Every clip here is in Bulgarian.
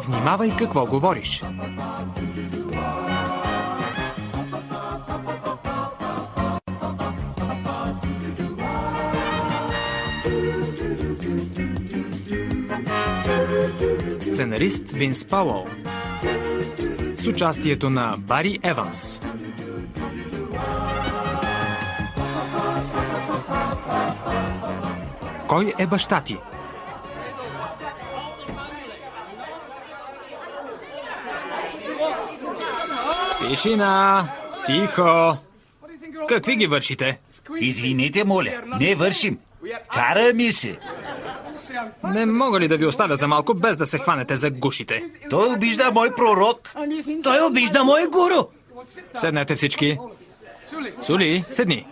Внимавай какво говориш. Сценарист Винс Пауъл. С участието на Бари Еванс. Кой е баща ти? Тишина! Тихо! Какви ги вършите? Извинете, моля, не вършим. Кара ми се. Не мога ли да ви оставя за малко, без да се хванете за гушите? Той обижда мой пророк. Той обижда мой гуру. Седнете всички. Сули, седни.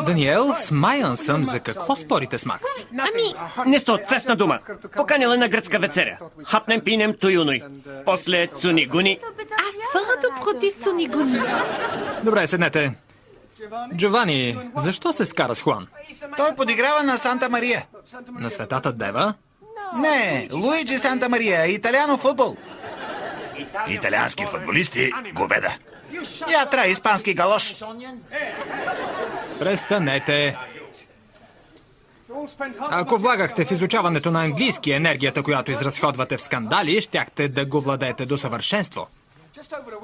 Даниел, смаян съм. За какво спорите с Макс? Несто, цесна дума. Поканила на гръцка вечеря. Хапнем, пинем, туюной. После цунигуни. Аз твърдо против цунигуни. Добре, седнете. Джовани, защо се скара с Хуан? Той подиграва на Санта Мария. На Светата Дева? Не, Луиджи Санта Мария, италиано футбол. Италиански футболисти, говеда. Ятра, испански галош. Престанете. Ако влагахте в изучаването на английски енергията, която изразходвате в скандали, щяхте да го владеете до съвършенство.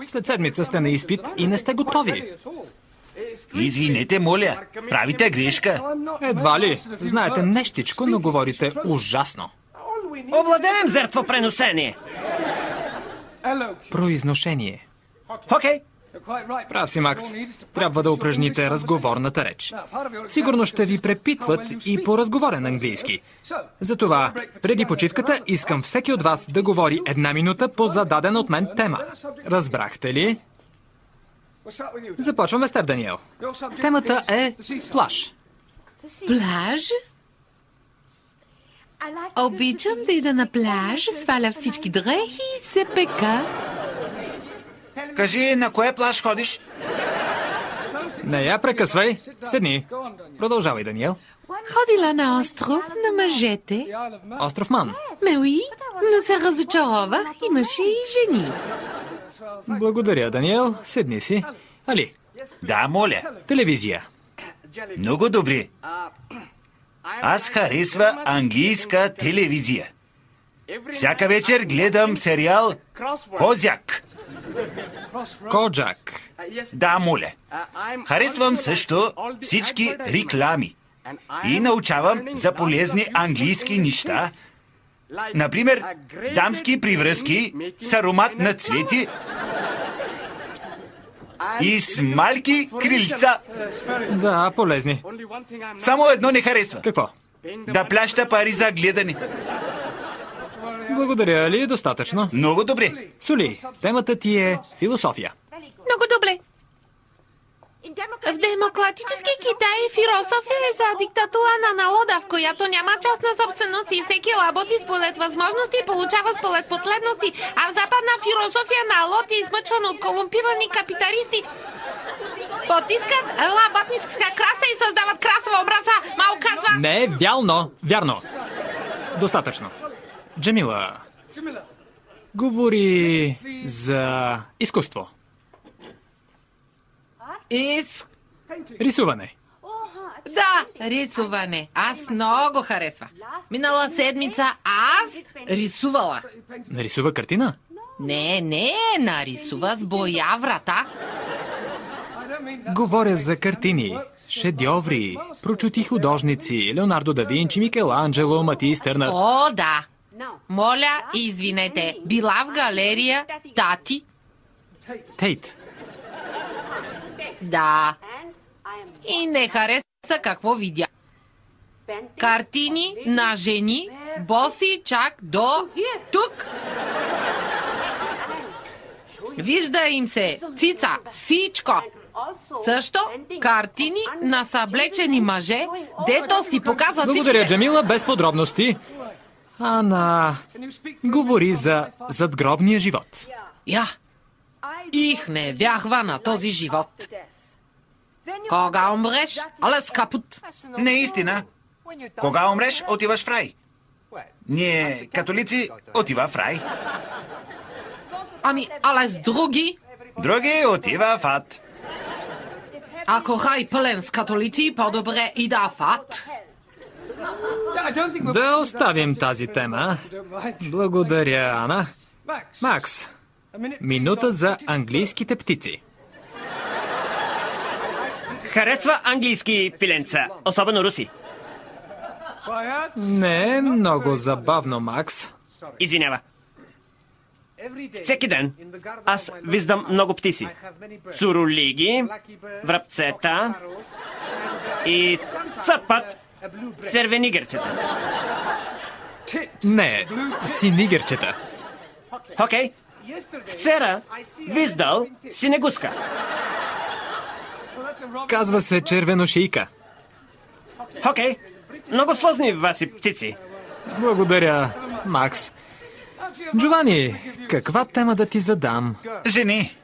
След седмица сте на изпит и не сте готови. Извинете, моля, правите грешка. Едва ли. Знаете нещичко, но говорите ужасно. Обладаем жертвопреносение. Произношение. Окей. Прав си, Макс. Трябва да упражните разговорната реч. Сигурно ще ви препитват и по разговорен английски. Затова, преди почивката, искам всеки от вас да говори 1 минута по зададена от мен тема. Разбрахте ли? Започваме с теб, Даниел. Темата е плаж. Плаж? Обичам да ида на плаж, сваля всички дрехи и се пека. Кажи, на кое плаж ходиш? Не я прекъсвай. Седни. Продължавай, Даниел. Ходила на остров на мъжете. Остров Ман. Меуи, но се разочаровах. Имаше и жени. Благодаря, Даниел. Седни си. Али, Да, моля. телевизия. Много добре. Аз харесва английска телевизия. Всяка вечер гледам сериал Козяк. Коджак. Да, моля. Харесвам също всички реклами. И научавам за полезни английски неща. Например, дамски привръзки с аромат на цвети и с малки крилца. Да, полезни. Само едно не харесва. Какво? Да плаща пари за гледане. Благодаря ли? Достатъчно. Много добре. Сули, темата ти е философия. Много добре. В демократически Китай философия е за диктатура на народа, в която няма частна собственост и всеки работи според възможности и получава според потребности, а в западна философия народ е измъчван от корумпирани капиталисти. Потискат работническа краса и създават красова образа. Мал казва... Не, вярно. Достатъчно. Джамила, говори за изкуство. Рисуване. Да, рисуване. Аз много харесва. Минала седмица аз рисувала. Нарисува картина? Не, нарисува с боя врата. Говоря за картини, шедьоври, прочути художници, Леонардо да Винчи, Микеланджело, Матис Търнър. О, да. Моля, извинете. Била в галерия Тати. Тейт. Да. И не хареса какво видя. Картини на жени, боси чак до тук. Вижда им се цица, всичко. Също картини на съблечени мъже, дето си показват всичките. Благодаря, Джамила, без подробности. Ана, говори за задгробния живот. Их не вярва на този живот. Кога умреш, alles капут. Неистина. Кога умреш, отиваш в рай. Ние, католици, отива в рай. Але с други? Други отива в ад. Ако рай пълен с католици, по-добре и да в ад. Да оставим тази тема. Благодаря, Ана. Макс, минута за английските птици. Харесва английски пиленца, особено руси. Не е много забавно, Макс. Извинява. Всеки ден аз виждам много птици. Цурулиги, врабцета и цъпат червенигърчета. Не, синигърчета. Окей. Вчера виждал синегуска. Казва се червеношийка. Окей. Много сложни ваши птици. Благодаря, Макс. Джовани, каква тема да ти задам? Жени.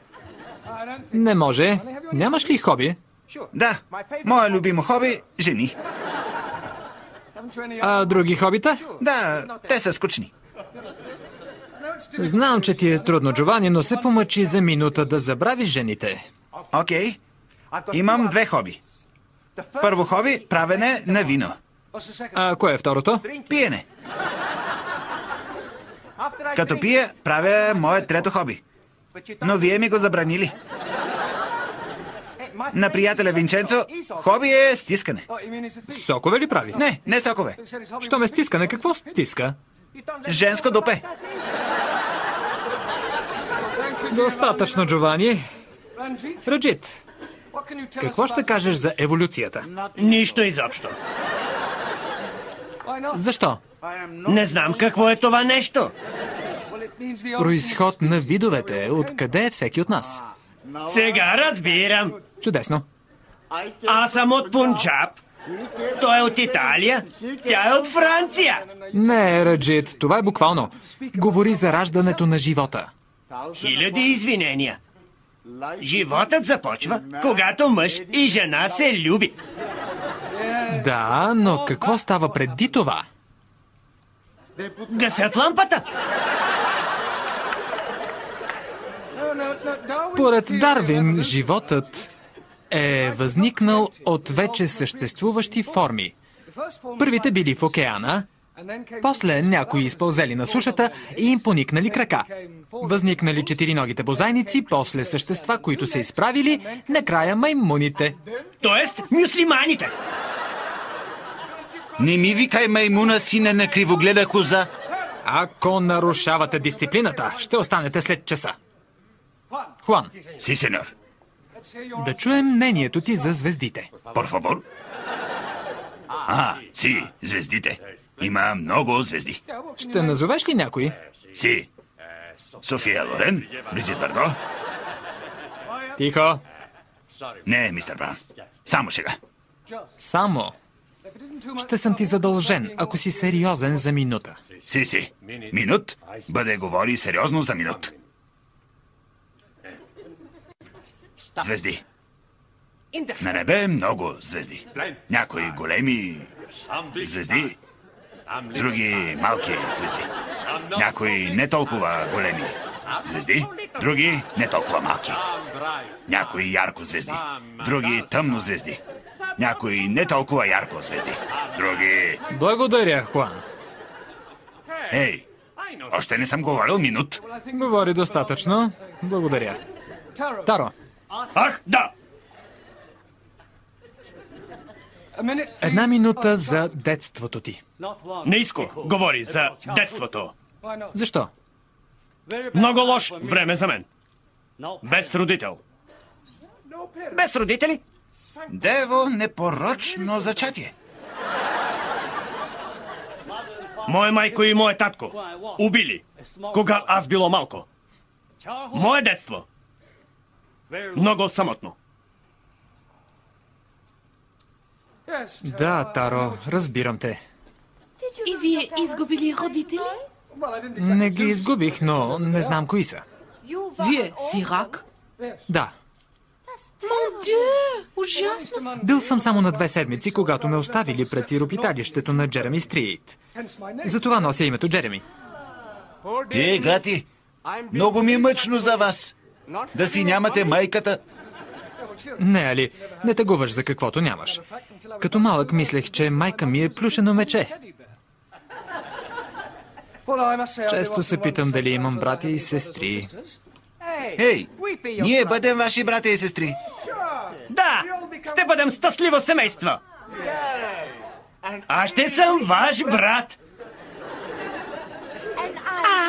Не може. Нямаш ли хоби? Да, мое любимо хоби – жени. А други хобита? Да, те са скучни. Знам, че ти е трудно, Джовани, но се помъчи за минута да забравиш жените. Окей. Имам две хоби. Първо хоби – правене на вино. А кое е второто? Пиене. Като пия, правя мое трето хоби. Но вие ми го забранили. На приятеля Винченцо хоби е стискане. Сокове ли прави? Не сокове. Що ме стискане? Какво стиска? Женско дупе. Достатъчно, Джовани. Раджит, какво ще кажеш за еволюцията? Нищо изобщо. Защо? Не знам какво е това нещо. Произход на видовете. Откъде е всеки от нас? Сега разбирам. Чудесно. Аз съм от Пунджаб. Той е от Италия. Тя е от Франция. Не, Раджит, това е буквално. Говори за раждането на живота. Хиляди извинения. Животът започва, когато мъж и жена се люби. Да, но какво става преди това? Гасят лампата. Според Дарвин, животът е възникнал от вече съществуващи форми. Първите били в океана, после някои изпълзели на сушата и им поникнали крака. Възникнали четириногите бозайници, после същества, които се изправили, накрая маймуните. Тоест, мюслиманите. Не ми викай маймуна, сине на кривогледа коза. Ако нарушавате дисциплината, ще останете след часа. Хуан, Си, сеньор. да чуем мнението ти за звездите. Por favor. Си, звездите. Има много звезди. Ще назовеш ли някой? Си. София Лорен, Бриджит Бардо. Тихо. Не, мистер Браун. Само шега. Само. Ще съм ти задължен, ако си сериозен за минута. Си. Минут. Бъде говори сериозно за минут. Звезди. На небе много звезди. Някои големи звезди, други малки звезди. Някои не толкова големи звезди, други не толкова малки. Някои ярко звезди, други тъмно звезди. Някои не толкова ярко звезди, други... Благодаря, Хуан. Ей, още не съм говорил минут. Говори достатъчно. Благодаря. Таро, Ах, да! една минута за детството ти. Неиско говори за детството. Защо? Много лош време за мен. Без родител. Без родители? Дево непорочно зачатие. Моя майко и моя татко убили, кога аз било малко. Мое детство. Много самотно. Да, Таро, разбирам те. И вие изгубили родители? Не ги изгубих, но не знам кои са. Вие сирак? Да. Мон Дю, ужасно. Бил съм само на 2 седмици, когато ме оставили пред сиропиталището на Джереми Стрит. Затова нося името Джереми. Гати, много ми е мъчно за вас. Да си нямате майката. Не, Али, не тъгуваш за каквото нямаш. Като малък мислех, че майка ми е плюшено мече. Често се питам дали имам братя и сестри. Ей, ние бъдем ваши братя и сестри. Да, ще бъдем щастливо семейство. Аз ще съм ваш брат.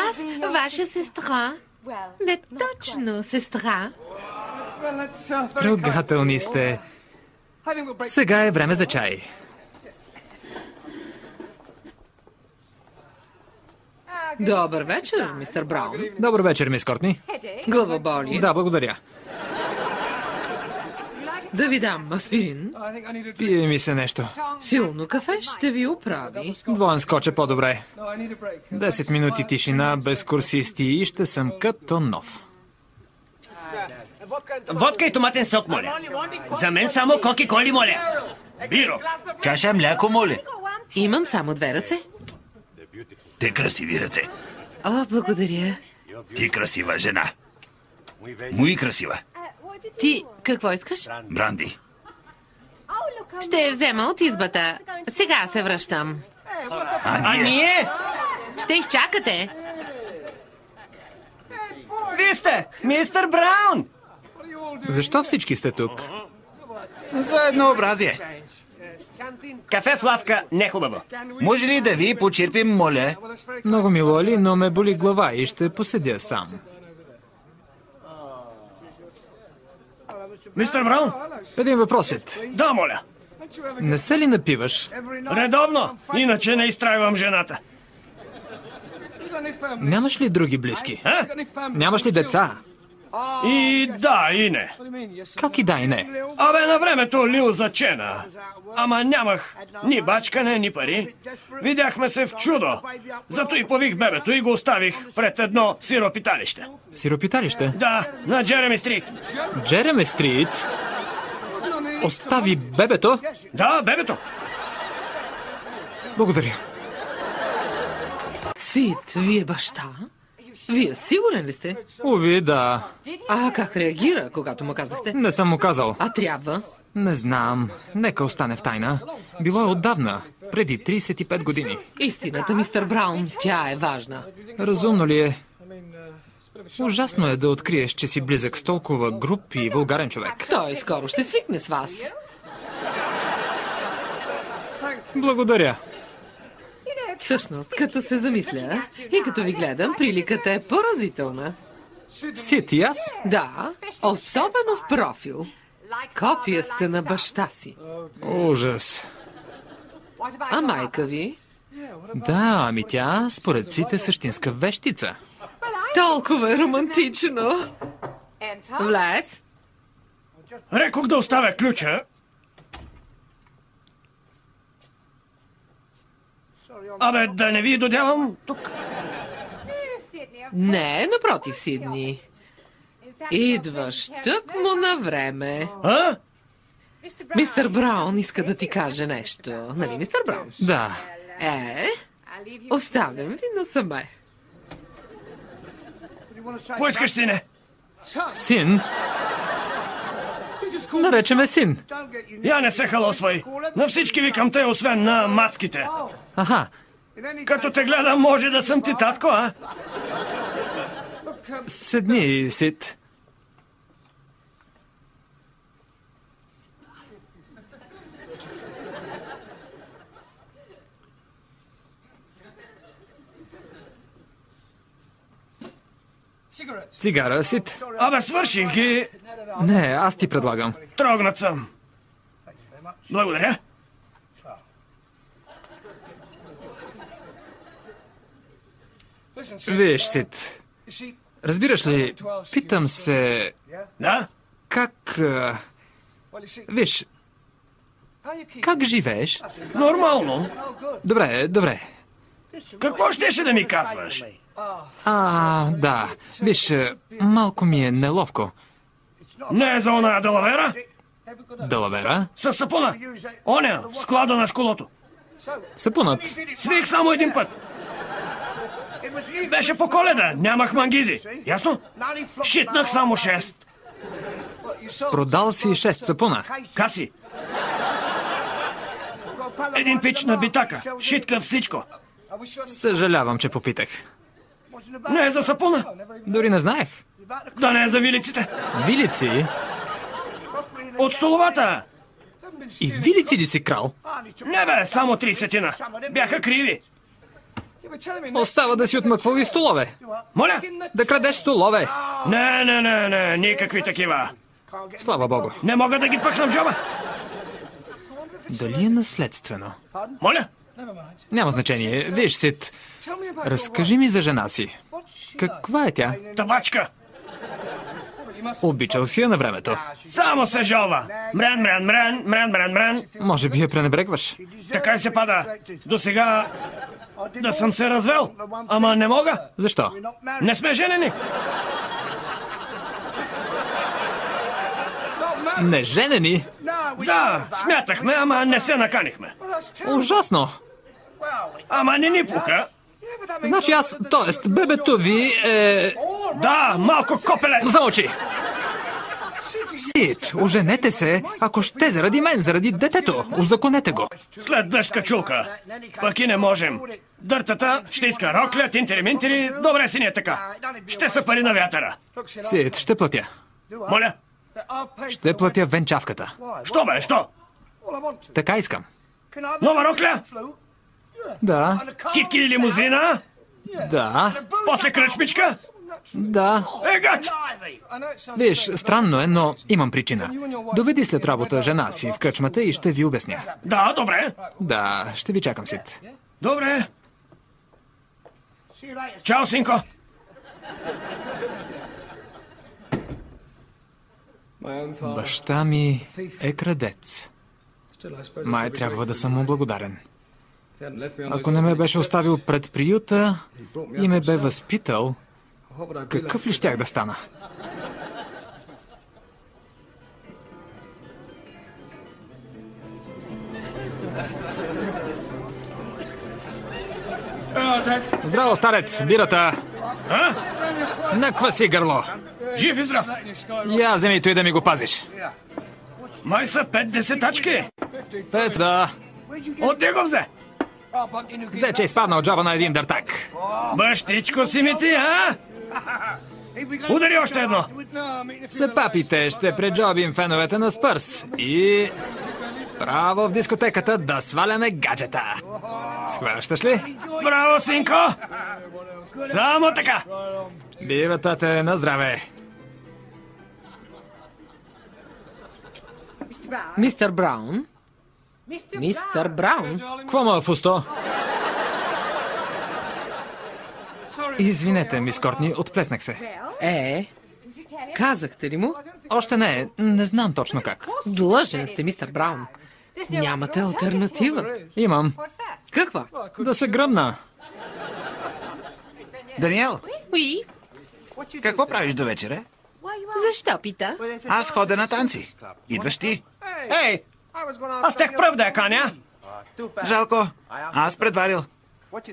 Аз, ваша сестра. Не точно, сестра. Трогателни сте. Сега е време за чай. Добър вечер, мистер Браун. Добър вечер, мис Кортни. Глава боли. Да, благодаря. Да ви дам аспирин. Пие ми се нещо. Силно кафе ще ви оправи. Двоен скоч е по-добре. 10 минути тишина, без курсисти и ще съм като нов. Водка и томатен сок, моля. За мен само коки-коли, моля. Биро. Чаша мляко, моля. Имам само 2 ръце. Те красиви ръце. О, благодаря. Ти красива жена. Муи красива. Ти какво искаш? Бранди. Ще я взема от избата. Сега се връщам. А ние? Ще изчакате. Вие сте мистер Браун. Защо всички сте тук? За еднообразие. Кафе в лавка не хубаво. Може ли да ви почерпим, моля? Много мило, Али, но ме боли глава и ще поседя сам. Мистер Браун? Един въпросът. Да, моля. Не се ли напиваш? Редовно, иначе не изтрайвам жената. Нямаш ли други близки? А? Нямаш ли деца? И да, и не. Как и да и не? Абе, на времето Лил зачена. Ама нямах ни бачкане, ни пари. Видяхме се в чудо. Зато и пових бебето и го оставих пред едно сиропиталище. Сиропиталище? Да, на Джереми Стрит. Джереми Стрит? Остави бебето? Да, бебето. Благодаря. Сид, вие баща? Вие сигурен ли сте? Уви, да. А как реагира, когато му казахте? Не съм му казал. А трябва? Не знам. Нека остане в тайна. Било е отдавна. Преди 35 години. Истината, мистер Браун, тя е важна. Разумно ли е? Ужасно е да откриеш, че си близък с толкова груб и вулгарен човек. Той скоро ще свикне с вас. Благодаря. Всъщност, като се замисля и като ви гледам, приликата е поразителна. Сид и аз? Да, особено в профил. Копия сте на баща си. Ужас. А майка ви? Да, ами тя според сите същинска вещица. Толкова е романтично. Влез. Рекох да оставя ключа. Абе, да не ви додявам тук. Не, напротив, Сидни. Идваш тъкмо на време. А? Мистер Браун иска да ти каже нещо. Нали, мистер Браун? Да. Оставям ви насаме. Какво искаш, сине? Син? Наречеме син. Я не се халосвай. На всички викам те, освен на мацките. Аха. Като те гледам, може да съм ти татко, а? Седни, Сид. Цигара, Сид. Абе, свърши ги. Не, аз ти предлагам. Трогнат съм. Благодаря. Виж, Сид. Разбираш ли, питам се... Да? Как... Виж, как живееш? Нормално. Добре, добре. Какво щеше да ми казваш? Да. Виж, малко ми е неловко. Не е за она Делавера? Далавера? С сапуна. Оня, в склада на школото. Сапунът. Свих само един път. Беше по Коледа, нямах мангизи. Ясно? Шитнах само 6. Продал си 6 сапуна. Каси. Един пич на битака. Шитка всичко. Съжалявам, че попитах. Не е за сапуна. Дори не знаех. Да не е за вилиците. Вилици? От столовата. И вилици ли си крал? Не бе, само 30-тина. Бяха криви. Остава да си отмъквал и столове. Моля? Да крадеш столове. Не, никакви такива. Слава Богу. Не мога да ги пъхна в джоба. Дали е наследствено? Моля? Няма значение. Виж, Сид, разкажи ми за жена си. Каква е тя? Табачка. Обичал си я на времето. Само се жалва. Мрен. Може би я пренебрегваш. Така и се пада. До сега да съм се развел. Ама не мога. Защо? Не сме женени. Не женени? Да, смятахме, ама не се наканихме. Ужасно. Ама не ни пука. Значи т.е. бебето ви е... Да, малко копеле. Замълчи! Сид, оженете се, ако ще заради мен, заради детето. Узаконете го. След дъжд качулка. Пък и не можем. Дъртата ще иска рокля, тинтери-минтери. Добре си не е така. Ще са пари на вятъра. Сид, ще платя. Моля? Ще платя венчавката. Що бе, що? Така искам. Нова рокля? Да, Китки и лимузина? да, После кръчмичка? да. Гад! Виж, странно е, но имам причина. Доведи след работа жена си в кръчмата и ще ви обясня. Да, добре. Да, ще ви чакам, Сид. Добре. Чао, синко. Баща ми е крадец. Май трябва да съм му благодарен. Ако не ме беше оставил пред приюта и ме бе възпитал, какъв ли щях да стана? Здраво, старец! Бирата! А? Накваси гърло! Жив и здрав. Я вземи той да ми го пазиш. Май са 5 тачки. 5, да. Отде го взе? Взе, че изпадна от джоба на един дъртак. Бащичко си ми ти, а? Удари още едно. С папите ще преджобим феновете на Спърс и... право в дискотеката да сваляме гаджета. Схващаш ли? Браво, синко! Само така. Бива, тате, на здраве. Мистер Браун? Мистер Браун? Кво му е в усто? Извинете, мис Кортни, отплеснах се. Казахте ли му? Още не знам точно как. Длъжен сте, мистер Браун. Нямате алтернатива. Имам. Каква? Да се гръмна. Даниел, Уи, какво правиш до вечера? защо пита? Аз ходя на танци. Идваш ти? Ей, аз тех пръв да я каня. Жалко, аз предварил.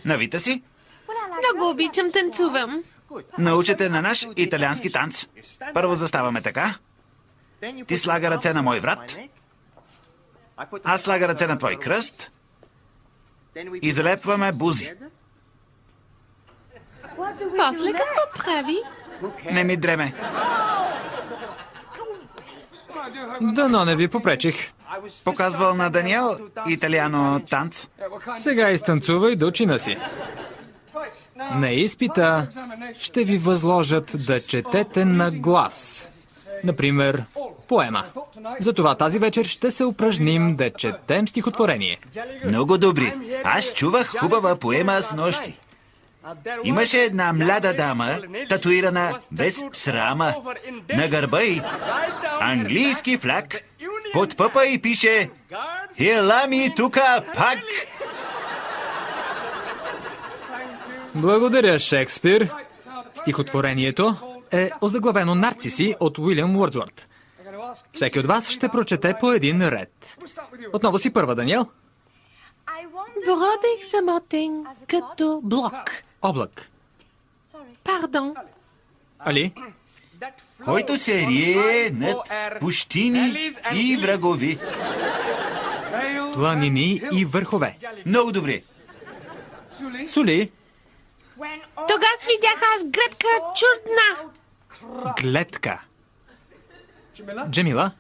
Навита си? Много обичам танцувам. Научете на наш италиански танц. Първо заставаме така. Ти слага ръце на мой врат. Аз слага ръце на твой кръст. И залепваме бузи. После какво прави? Не ми дреме. Дано не ви попречих. Показвал на Даниел италиано танц. Сега изтанцувай до чина си. На изпита ще ви възложат да четете на глас. Например, поема. Затова тази вечер ще се упражним да четем стихотворение. Много добри. Аз чувах хубава поема с нощи. Имаше една млада дама, татуирана без срама. На гърба й английски флаг. Под пъпа й пише "Ела ми тука пак". Благодаря, Шекспир. Стихотворението е озаглавено "Нарциси" от Уилям Уордсворт. Всеки от вас ще прочете по един ред. Отново си първа, Даниел. Бродех самотен като блок. Облак. Пардон. Али? Който се рие над пущини и врагови. Планини и върхове. Много добре. Сули? Тогас видях аз гребка чудна. Гледка. Джемила?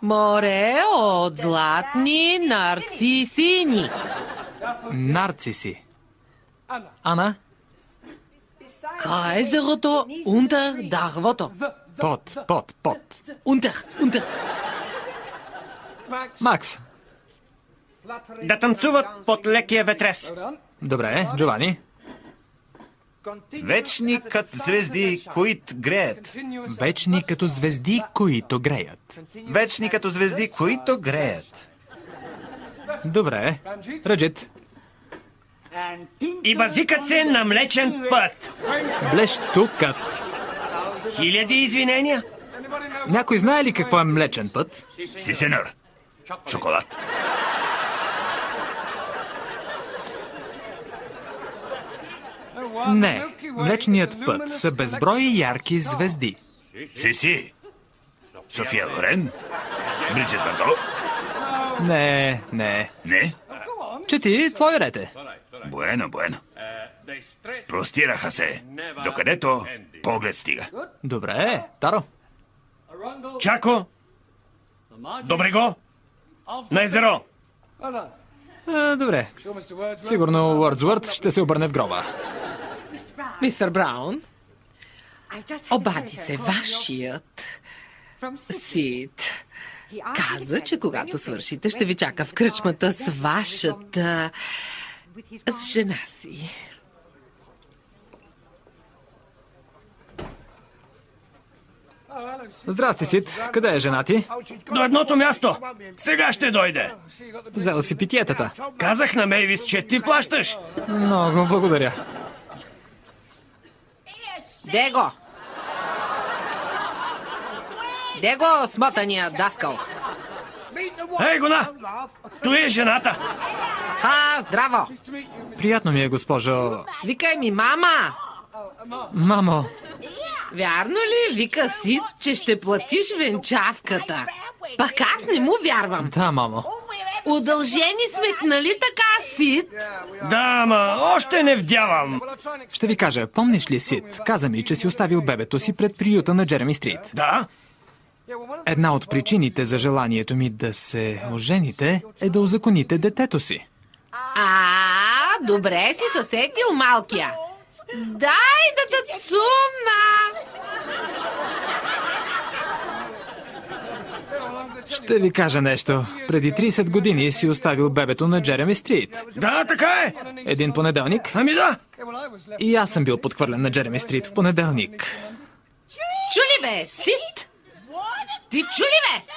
Море от златни нарцисини. Нарциси. Ана? Крайзерото унтер дървото. Под. Унтер. Макс. Да танцуват под лекия ветрес. Добре, Джовани. Вечни като звезди, които греят. Вечни като звезди, които греят. Вечни като звезди, които греят. Добре. Раджит. И базикат се на Млечен път. Блещукът. Хиляди извинения. Някой знае ли какво е Млечен път? Си, сеньор. Шоколад. Не. Млечният път са безброй ярки звезди. Си. София Лорен? Бриджит Бардо? Не. Не? Чети, твой ред е. Bueno. Простираха се, докъдето поглед стига. Добре, Таро. Чако. Добре. На езеро. Добре. Сигурно Уордсвърт ще се обърне в гроба. Мистер Браун, обади се вашият Сид. Каза, че когато свършите, ще ви чака в кръчмата с вашата... с жена си. Здрасти, Сид. Къде е жена ти? До едното място. Сега ще дойде. Взела си питиетата. Казах на Мейвис, че ти плащаш. Много благодаря. Дего, смотания даскал. Ей, гона! Той е жената. Здраво! Приятно ми е, госпожо... Викай ми, мама! Мамо, Вярно ли, вика Сид, че ще платиш венчавката? Пак аз не му вярвам. да, мамо. Удължени сме, нали така, Сид? Да, ама още не вдявам. Ще ви кажа, помниш ли, Сид? Каза ми, че си оставил бебето си пред приюта на Джереми Стрит. Да? Една от причините за желанието ми да се ожените е да узаконите детето си. Добре си съсетил малкия. Дай да те цумна! Ще ви кажа нещо. Преди 30 години си оставил бебето на Джереми Стрит. Да, така е. Един понеделник. Ами да. И аз съм бил подхвърлен на Джереми Стрит в понеделник. Чули бе, Сид? Ти чули бе?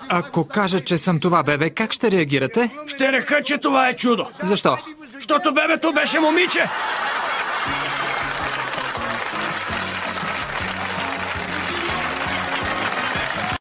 Ако кажа, че съм това бебе, как ще реагирате? Ще река, че това е чудо. Защо? Защото бебето беше момиче.